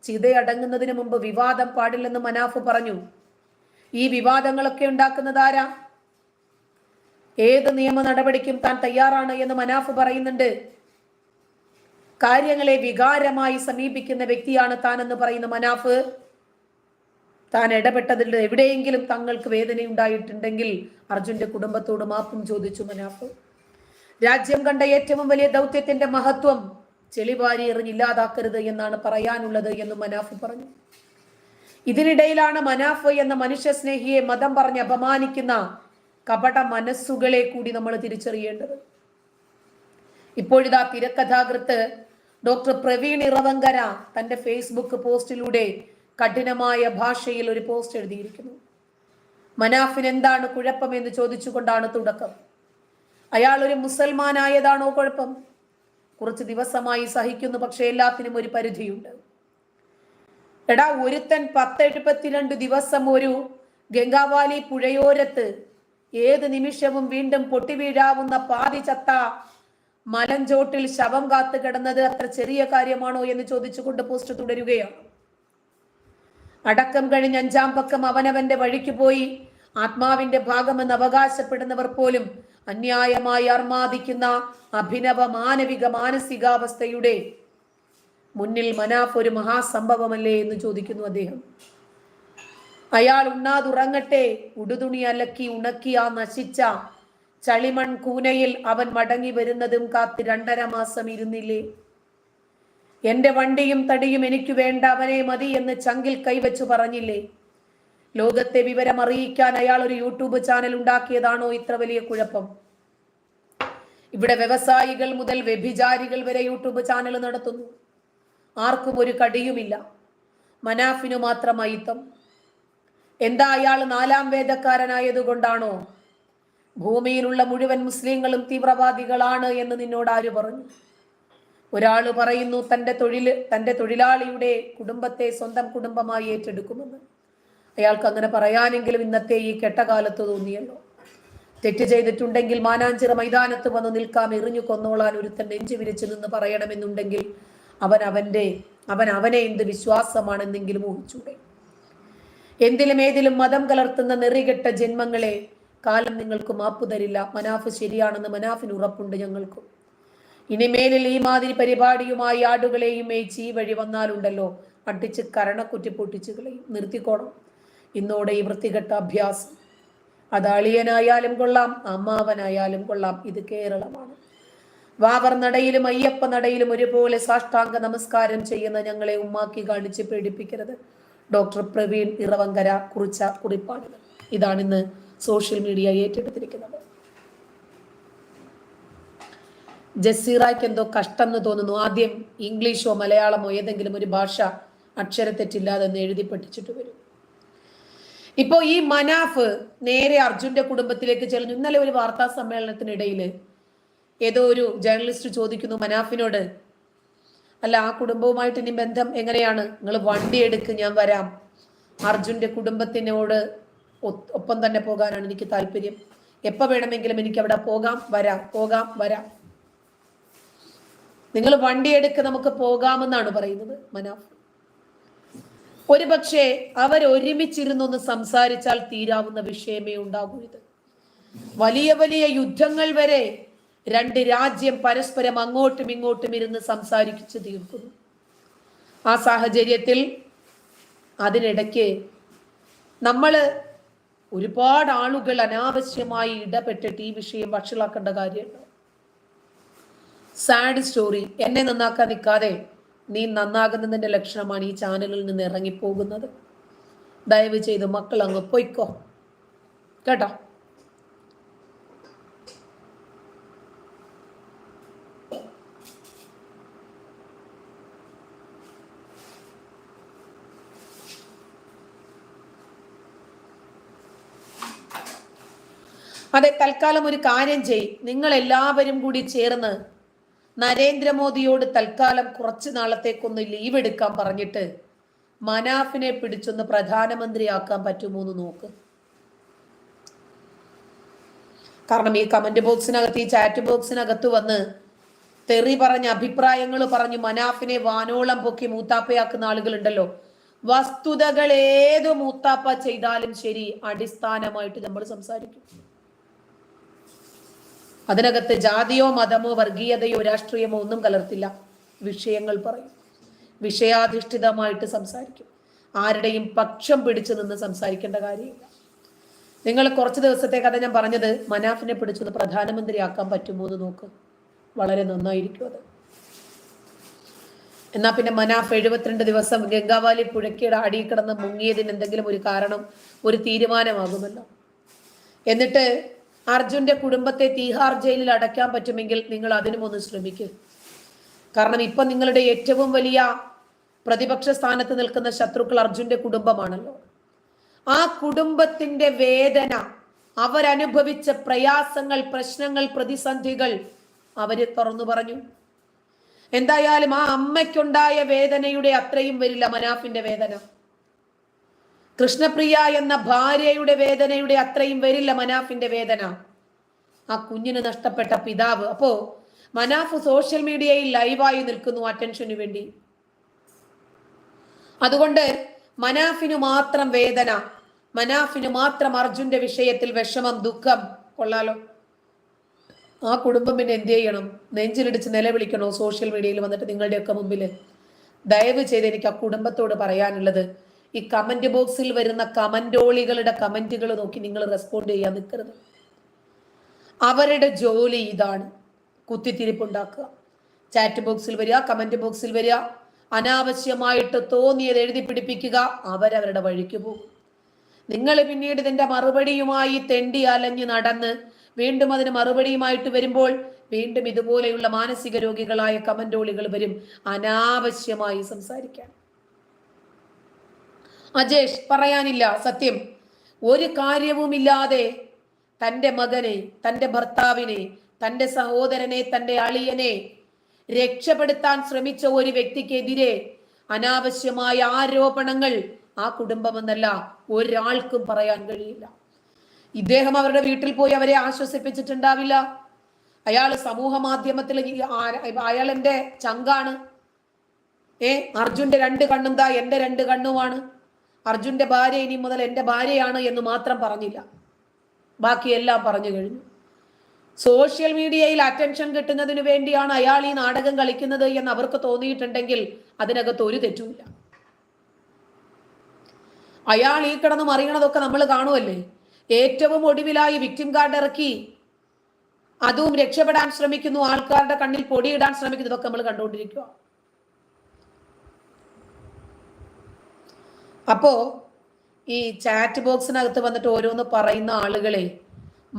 ചിതയടങ്ങുന്നതിന് മുമ്പ് വിവാദം പാടില്ലെന്നും മനാഫ് പറഞ്ഞു. ഈ വിവാദങ്ങളൊക്കെ ഉണ്ടാക്കുന്നത് ആരാ? ഏത് നിയമ നടപടിക്കും താൻ തയ്യാറാണ് എന്ന് മനാഫ് പറയുന്നുണ്ട്. കാര്യങ്ങളെ വികാരമായി സമീപിക്കുന്ന വ്യക്തിയാണ് താൻ എന്ന് പറയുന്ന മനാഫ് താൻ ഇടപെട്ടതിൽ എവിടെയെങ്കിലും തങ്ങൾക്ക് വേദനയുണ്ടായിട്ടുണ്ടെങ്കിൽ അർജുന്റെ കുടുംബത്തോട് മാപ്പും ചോദിച്ചു മനാഫ്. രാജ്യം കണ്ട ഏറ്റവും വലിയ ദൗത്യത്തിന്റെ മഹത്വം ചെളിവാരി എറിഞ്ഞില്ലാതാക്കരുത് എന്നാണ് പറയാനുള്ളത് എന്ന് മനാഫ് പറഞ്ഞു. ഇതിനിടയിലാണ് മനാഫ് എന്ന മനുഷ്യ സ്നേഹിയെ മതം പറഞ്ഞ് അപമാനിക്കുന്ന കപട മനസ്സുകളെ കൂടി നമ്മൾ തിരിച്ചറിയേണ്ടത്. ഇപ്പോഴിതാ തിരക്കഥാകൃത്ത് ഡോക്ടർ പ്രവീൺ ഇറവങ്കര തന്റെ ഫേസ്ബുക്ക് പോസ്റ്റിലൂടെ കഠിനമായ ഭാഷയിൽ ഒരു പോസ്റ്റ് എഴുതിയിരിക്കുന്നു. മനാഫിന് എന്താണ് കുഴപ്പമെന്ന് ചോദിച്ചുകൊണ്ടാണ് തുടക്കം. അയാൾ ഒരു മുസൽമാനായതാണോ കുഴപ്പം? കുറച്ച് ദിവസമായി സഹിക്കുന്നു, പക്ഷെ എല്ലാത്തിനും ഒരു പരിധിയുണ്ട്. എടാ, ഒരുത്തൻ 1072 ദിവസം ഒരു ഗംഗാവാലി പുഴയോരത്ത് ഏത് നിമിഷവും വീണ്ടും പൊട്ടിവീഴാവുന്ന പാതി ചത്ത മലഞ്ചോട്ടിൽ ശവം കാത്തു കിടന്നത് അത്ര ചെറിയ കാര്യമാണോ എന്ന് ചോദിച്ചുകൊണ്ട് പോസ്റ്റ് തുടരുകയാണ്. അടക്കം കഴിഞ്ഞ് 5-ാം പക്കം അവനവന്റെ വഴിക്ക് പോയി ആത്മാവിന്റെ ഭാഗമെന്ന് അവകാശപ്പെടുന്നവർ പോലും അന്യായമായി അർമാദിക്കുന്ന അഭിനവ മാനവിക മാനസികാവസ്ഥയുടെ മുന്നിൽ മനാഫ് ഒരു മഹാസംഭവമല്ലേ എന്ന് ചോദിക്കുന്നു അദ്ദേഹം. അയാൾ ഉണ്ണാതുറങ്ങട്ടെ, ഉടുതുണി അലക്കി ഉണക്കി ആ നശിച്ച ചളിമൺ കൂനയിൽ അവൻ മടങ്ങി വരുന്നതും കാത്ത് 2.5 മാസം ഇരുന്നില്ലേ? എന്റെ വണ്ടിയും തടിയും എനിക്ക് വേണ്ട, അവനെ മതി എന്ന് ചങ്കിൽ കൈവച്ചു പറഞ്ഞില്ലേ? ലോകത്തെ വിവരം അറിയിക്കാൻ അയാൾ ഒരു യൂട്യൂബ് ചാനൽ ഉണ്ടാക്കിയതാണോ ഇത്ര വലിയ കുഴപ്പം? ഇവിടെ വ്യവസായികൾ മുതൽ വ്യഭിചാരികൾ വരെ യൂട്യൂബ് ചാനൽ നടത്തുന്നു. ആർക്കും ഒരു കടിയുമില്ല. മനാഫിനു മാത്രം അയിത്തം. എന്താ അയാൾ 4-ാം വേദക്കാരനായതുകൊണ്ടാണോ? ഭൂമിയിലുള്ള മുഴുവൻ മുസ്ലിങ്ങളും തീവ്രവാദികളാണ് എന്ന് നിന്നോട് ആര് പറഞ്ഞു? ഒരാൾ പറയുന്നു തന്റെ തൊഴിലാളിയുടെ കുടുംബത്തെ സ്വന്തം കുടുംബമായി ഏറ്റെടുക്കുമെന്ന്. അയാൾക്ക് അങ്ങനെ പറയാനെങ്കിലും ഇന്നത്തെ ഈ കെട്ടകാലത്ത് തോന്നിയല്ലോ. തെറ്റ് ചെയ്തിട്ടുണ്ടെങ്കിൽ മാനാഞ്ചിറ മൈതാനത്ത് വന്ന് നിൽക്കാം, എറിഞ്ഞു കൊന്നോളാൻ ഒരുത്തൻ നെഞ്ചു വിരിച്ചു നിന്ന് പറയണമെന്നുണ്ടെങ്കിൽ അവനെ എന്ത് വിശ്വാസമാണെന്നെങ്കിലും ഊഹിച്ചൂടെ? എന്തിലും ഏതിലും മതം കലർത്തുന്ന നെറികെട്ട ജന്മങ്ങളെ കാലം നിങ്ങൾക്ക് മാപ്പു തരില്ല. മനാഫ് ശരിയാണെന്ന് മനാഫിന് ഉറപ്പുണ്ട് ഞങ്ങൾക്കും. ഇനിമേലിൽ ഈ മാതിരി പരിപാടിയുമായി ആടുകളെയും മേയ്ച്ച് ഈ വഴി വന്നാലുണ്ടല്ലോ അടിച്ച് കരണക്കുറ്റി പൊട്ടിച്ചു കളയും. നിർത്തിക്കോണം ഇന്നോടെ ഈ വൃത്തികെട്ട അഭ്യാസം. അത് അളിയനായാലും കൊള്ളാം, അമ്മാവനായാലും കൊള്ളാം. ഇത് കേരളമാണ്. വാവർ നടയിലും അയ്യപ്പ നടയിലും ഒരുപോലെ സാഷ്ടാംഗ നമസ്കാരം ചെയ്യുന്ന ഞങ്ങളെ ഉമ്മാക്കി കാണിച്ച് പേടിപ്പിക്കരുത്. ഡോക്ടർ പ്രവീൺ ഇറവങ്കര കുറിച്ച കുറിപ്പാണിത്. ഇതാണിന്ന് സോഷ്യൽ മീഡിയ ഏറ്റെടുത്തിരിക്കുന്നത്. ജസീറായ്ക്ക് എന്തോ കഷ്ടം എന്ന് തോന്നുന്നു. ആദ്യം ഇംഗ്ലീഷോ മലയാളമോ ഏതെങ്കിലും ഒരു ഭാഷ അക്ഷരത്തെറ്റില്ലാതെ എന്ന് എഴുതി പഠിച്ചിട്ട് വരും. ഇപ്പോ ഈ മനാഫ് നേരെ അർജുന്റെ കുടുംബത്തിലേക്ക് ചെല്ലുന്നു. ഇന്നലെ ഒരു വാർത്താ സമ്മേളനത്തിനിടയിൽ ഏതോ ഒരു ജേർണലിസ്റ്റ് ചോദിക്കുന്നു മനാഫിനോട്, അല്ല ആ കുടുംബവുമായിട്ട് ഇനി ബന്ധം എങ്ങനെയാണ്? നിങ്ങൾ വണ്ടി എടുക്ക്, ഞാൻ വരാം. അർജുന്റെ കുടുംബത്തിനോട് ഒപ്പം തന്നെ പോകാനാണ് എനിക്ക് താല്പര്യം. എപ്പോൾ വേണമെങ്കിലും എനിക്ക് അവിടെ പോകാം വരാം. നിങ്ങൾ വണ്ടിയെടുക്ക്, നമുക്ക് പോകാമെന്നാണ് പറയുന്നത് മനാഫ്. ഒരു പക്ഷേ അവരൊരുമിച്ചിരുന്നൊന്ന് സംസാരിച്ചാൽ തീരാവുന്ന വിഷയമേ ഉണ്ടാകൂ. ഇത് വലിയ വലിയ യുദ്ധങ്ങൾ വരെ 2 രാജ്യം പരസ്പരം അങ്ങോട്ടും ഇങ്ങോട്ടും ഇരുന്ന് സംസാരിച്ചു തീർക്കുന്നു. ആ സാഹചര്യത്തിൽ അതിനിടയ്ക്ക് ഒരുപാട് ആളുകൾ അനാവശ്യമായി ഇടപെട്ടിട്ട് ഈ വിഷയം വഷളാക്കേണ്ട കാര്യമുണ്ട്. Sad story. എന്നെ നന്നാക്കാൻ നിൽക്കാതെ നീ നന്നാകുന്നതിന്റെ ലക്ഷണമാണ് ഈ ചാനലിൽ നിന്ന് ഇറങ്ങിപ്പോകുന്നത്. ദയവ് ചെയ്ത് മക്കൾ അങ്ങ് പൊയ്ക്കോ കേട്ടോ. അതെ, തൽക്കാലം ഒരു കാര്യം ചെയ്യും, നിങ്ങൾ എല്ലാവരും കൂടി ചേർന്ന് നരേന്ദ്രമോദിയോട് തൽക്കാലം കുറച്ച് നാളത്തേക്കൊന്ന് ലീവ് എടുക്കാൻ പറഞ്ഞിട്ട് മനാഫിനെ പിടിച്ചൊന്ന് പ്രധാനമന്ത്രിയാക്കാൻ പറ്റുമോ എന്ന് നോക്ക്. കാരണം ഈ കമന്റ് ബോക്സിനകത്ത്, ഈ ചാറ്റ് ബോക്സിനകത്ത് വന്ന് തെറി പറഞ്ഞ അഭിപ്രായങ്ങൾ പറഞ്ഞു മനാഫിനെ വാനോളം പൊക്കി മൂത്താപ്പയാക്കുന്ന ആളുകളുണ്ടല്ലോ. വസ്തുതകൾ ഏത് മൂത്താപ്പ ചെയ്താലും ശരി, അടിസ്ഥാനമായിട്ട് നമ്മൾ സംസാരിക്കും. അതിനകത്ത് ജാതിയോ മതമോ വർഗീയതയോ രാഷ്ട്രീയമോ ഒന്നും കലർത്തില്ല. വിഷയങ്ങൾ പറയും, വിഷയാധിഷ്ഠിതമായിട്ട് സംസാരിക്കും. ആരുടെയും പക്ഷം പിടിച്ചു നിന്ന് സംസാരിക്കേണ്ട കാര്യമില്ല. നിങ്ങൾ കുറച്ച് ദിവസത്തെ കഥ ഞാൻ പറഞ്ഞത്, മനാഫിനെ പിടിച്ചത് പ്രധാനമന്ത്രിയാക്കാൻ പറ്റുമോ എന്ന് നോക്ക്. വളരെ നന്നായിരിക്കും അത്. എന്നാ പിന്നെ മനാഫ് 72 ദിവസം ഗംഗാവാലി പുഴയ്ക്കയുടെ അടിയിൽ കിടന്ന് മുങ്ങിയതിന് എന്തെങ്കിലും ഒരു കാരണം, ഒരു തീരുമാനമാകുമല്ലോ. എന്നിട്ട് അർജുന്റെ കുടുംബത്തെ തീഹാർ ജയിലിൽ അടയ്ക്കാൻ പറ്റുമെങ്കിൽ നിങ്ങൾ അതിനും ഒന്ന് ശ്രമിക്കുക. കാരണം ഇപ്പൊ നിങ്ങളുടെ ഏറ്റവും വലിയ പ്രതിപക്ഷ സ്ഥാനത്ത് നിൽക്കുന്ന ശത്രുക്കൾ അർജുന്റെ കുടുംബമാണല്ലോ. ആ കുടുംബത്തിന്റെ വേദന, അവരനുഭവിച്ച പ്രയാസങ്ങൾ, പ്രശ്നങ്ങൾ, പ്രതിസന്ധികൾ അവര് തുറന്നു പറഞ്ഞു. എന്തായാലും ആ അമ്മയ്ക്കുണ്ടായ വേദനയുടെ അത്രയും വരില്ല മനാഫിന്റെ വേദന. കൃഷ്ണപ്രിയ എന്ന ഭാര്യയുടെ വേദനയുടെ അത്രയും വരില്ല മനാഫിന്റെ വേദന. ആ കുഞ്ഞിന് നഷ്ടപ്പെട്ട പിതാവ്. അപ്പോ മനാഫ് സോഷ്യൽ മീഡിയയിൽ ലൈവായി നിൽക്കുന്നു അറ്റൻഷന് വേണ്ടി. അതുകൊണ്ട് മനാഫിന് മാത്രം വേദന, മനാഫിന് മാത്രം അർജുന്റെ വിഷയത്തിൽ വിഷമം, ദുഃഖം കൊള്ളാലോ. ആ കുടുംബം പിന്നെ എന്ത് ചെയ്യണം? നെഞ്ചിലിടിച്ച് നിലവിളിക്കണോ സോഷ്യൽ മീഡിയയിൽ വന്നിട്ട് നിങ്ങളുടെയൊക്കെ മുമ്പിൽ? ദയവ് ചെയ്ത് എനിക്ക് ആ കുടുംബത്തോട് പറയാനുള്ളത്, ഈ കമന്റ് ബോക്സിൽ വരുന്ന കമന്റോളികളുടെ കമന്റുകൾ നോക്കി നിങ്ങൾ റെസ്പോണ്ട് ചെയ്യാൻ നിൽക്കരുത്. അവരുടെ ജോലി ഇതാണ്, കുത്തിത്തിരിപ്പുണ്ടാക്കുക. ചാറ്റ് ബോക്സിൽ വരിക, കമന്റ് ബോക്സിൽ വരിക, അനാവശ്യമായിട്ട് തോന്നിയത് എഴുതി പിടിപ്പിക്കുക. അവരവരുടെ വഴിക്ക് പോകും. നിങ്ങൾ പിന്നീട് ഇതിന്റെ മറുപടിയുമായി തെണ്ടി അലഞ്ഞു നടന്ന് വീണ്ടും അതിന് മറുപടിയുമായിട്ട് വരുമ്പോൾ വീണ്ടും ഇതുപോലെയുള്ള മാനസിക രോഗികളായ കമന്റോളികൾ വരും അനാവശ്യമായി സംസാരിക്കാൻ. അജേഷ്, പറയാനില്ല സത്യം. ഒരു കാര്യവുമില്ലാതെ തൻ്റെ മകനെ, തൻ്റെ ഭർത്താവിനെ, തൻ്റെ സഹോദരനെ, തൻ്റെ അളിയനെ രക്ഷപ്പെടുത്താൻ ശ്രമിച്ച ഒരു വ്യക്തിക്കെതിരെ അനാവശ്യമായ ആരോപണങ്ങൾ ആ കുടുംബമെന്നല്ല ഒരാൾക്കും പറയാൻ കഴിയില്ല. ഇദ്ദേഹം അവരുടെ വീട്ടിൽ പോയി അവരെ ആശ്വസിപ്പിച്ചിട്ടുണ്ടാവില്ല. അയാൾ സമൂഹ മാധ്യമത്തിൽ അയാൾ എൻ്റെ ചങ്കാണ്, അർജുന്റെ 2 കണ്ണും ദാ എൻ്റെ 2 കണ്ണുമാണ്, അർജുന്റെ ഭാര്യ ഇനി മുതൽ എൻ്റെ ഭാര്യയാണ് എന്ന് മാത്രം പറഞ്ഞില്ല, ബാക്കിയെല്ലാം പറഞ്ഞു കഴിഞ്ഞു. സോഷ്യൽ മീഡിയയിൽ അറ്റൻഷൻ കിട്ടുന്നതിന് വേണ്ടിയാണ് അയാൾ ഈ നാടകം കളിക്കുന്നത് എന്ന് അവർക്ക് തോന്നിയിട്ടുണ്ടെങ്കിൽ അതിനകത്ത് ഒരു തെറ്റുമില്ല. അയാൾ ഈ കിടന്ന് മറിയണതൊക്കെ നമ്മൾ കാണുമല്ലേ. ഏറ്റവും ഒടുവിലായി വിക്ടിം കാർഡ് ഇറക്കി അതും രക്ഷപ്പെടാൻ ശ്രമിക്കുന്നു, ആൾക്കാരുടെ കണ്ണിൽ പൊടിയിടാൻ ശ്രമിക്കുന്നു, ഇതൊക്കെ നമ്മൾ കണ്ടുകൊണ്ടിരിക്കുക. അപ്പോ ഈ ചാറ്റ് ബോക്സിനകത്ത് വന്നിട്ട് ഓരോന്ന് പറയുന്ന ആളുകളെ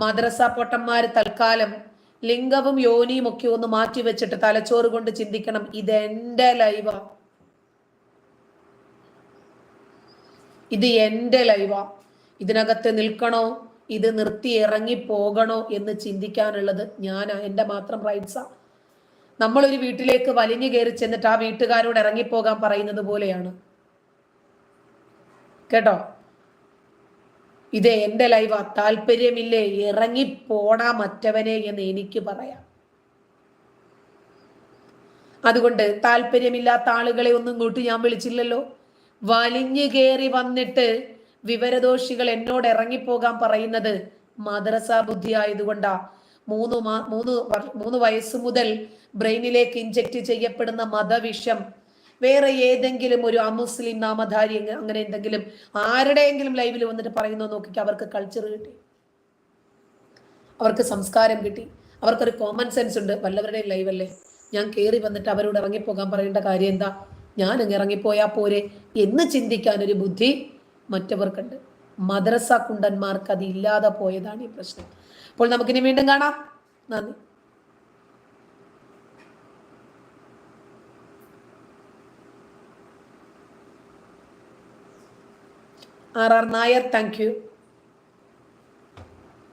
മദ്രസ പൊട്ടന്മാർ തൽക്കാലം ലിംഗവും യോനിയും ഒക്കെ ഒന്ന് മാറ്റി വെച്ചിട്ട് തലച്ചോറ് കൊണ്ട് ചിന്തിക്കണം, ഇതെന്റെ ലൈവാ, ഇത് എൻ്റെ ലൈവാ, ഇതിനകത്ത് നിൽക്കണോ, ഇത് നിർത്തി ഇറങ്ങി പോകണോ എന്ന് ചിന്തിക്കാനുള്ളത് എൻ്റെ മാത്രം റൈറ്റ്സാ. നമ്മളൊരു വീട്ടിലേക്ക് വലിഞ്ഞു കയറി ചെന്നിട്ട് ആ വീട്ടുകാരോട് ഇറങ്ങിപ്പോകാൻ പറയുന്നത് പോലെയാണ് കേട്ടോ. ഇത് എൻ്റെ ലൈവാ, താല്പര്യമില്ലേ ഇറങ്ങിപ്പോടാ മറ്റവനെ എന്ന് എനിക്ക് പറയാം. അതുകൊണ്ട് താല്പര്യമില്ലാത്ത ആളുകളെ ഒന്നും ഇങ്ങോട്ട് ഞാൻ വിളിച്ചില്ലല്ലോ. വലിഞ്ഞു കയറി വന്നിട്ട് വിവരദോഷികൾ എന്നോട് ഇറങ്ങിപ്പോകാൻ പറയുന്നത് മദ്രസ ബുദ്ധി ആയതുകൊണ്ടാ. 3 വയസ്സ് മുതൽ ബ്രെയിനിലേക്ക് ഇഞ്ചക്ട് ചെയ്യപ്പെടുന്ന മതവിഷം വേറെ ഏതെങ്കിലും ഒരു അമുസ്ലിം നാമധാരി അങ്ങനെ എന്തെങ്കിലും ആരുടെയെങ്കിലും ലൈവിൽ വന്നിട്ട് പറയുന്നു നോക്കിക്ക്, അവർക്ക് കൾച്ചർ കിട്ടി, അവർക്ക് സംസ്കാരം കിട്ടി, അവർക്കൊരു കോമൺ സെൻസ് ഉണ്ട്. വല്ലവരുടെയും ലൈവല്ലേ, ഞാൻ കയറി വന്നിട്ട് അവരോട് ഇറങ്ങിപ്പോകാൻ പറയേണ്ട കാര്യം എന്താ, ഞാൻ അങ്ങ് ഇറങ്ങിപ്പോയാ പോരെ എന്ന് ചിന്തിക്കാൻ ഒരു ബുദ്ധി മറ്റവർക്കുണ്ട്. മദ്രസ കുണ്ടന്മാർക്ക് അത് ഇല്ലാതെ പോയതാണ് ഈ പ്രശ്നം. അപ്പോൾ നമുക്കിനി വീണ്ടും കാണാം. നന്ദി. R Nair, thank U.